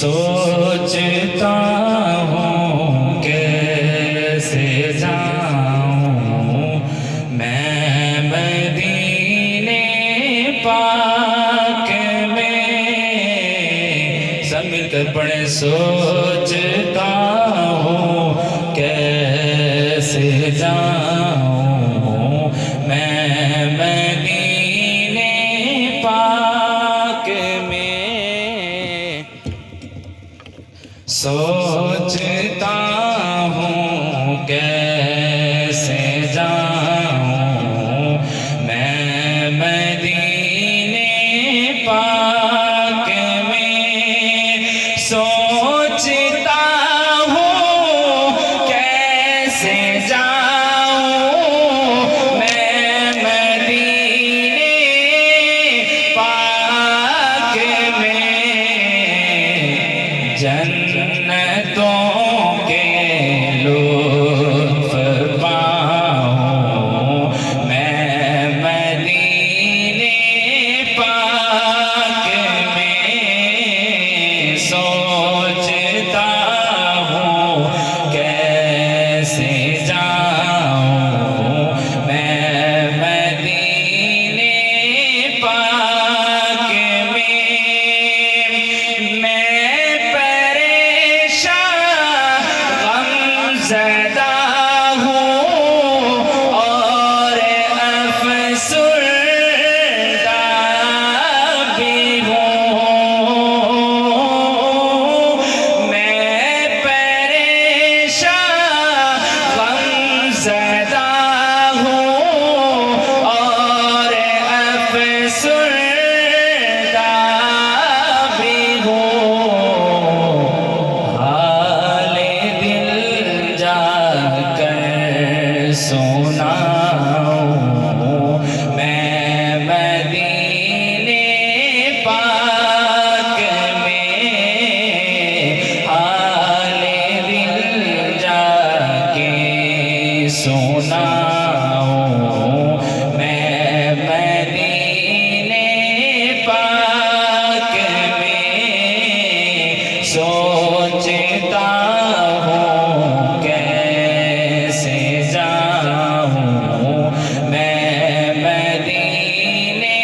سوچتا ہوں کیسے جاؤں میں مدینے پاک میں، سب مل کر پڑھیں۔ سوچتا ہوں کیسے جاؤں میں مدینے پاک میں، سوچتا ہوں کیسے جاؤں میں مدینے پاک میں، سوچتا ہوں کیسے جاؤں میں مدینے پاک میں، جنتوں کے لطف پاؤں میں مدینے پاک میں، سوچتا ہوں کیسے جاؤں میں مدینے پاک میں، میں زدہ ہوں اور افسردہ بھی ہوں، میں پریشان غمزدہ ہوں اور افسردہ بھی ہوں، حال دل جا کر سناؤں میں مدینے پاک میں، حال دل جا کے سناؤں میں مدینے پاک میں، سوچتا ہوں کیسے جاؤں میں مدینے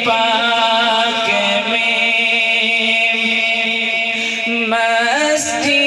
پاک میں، مسجد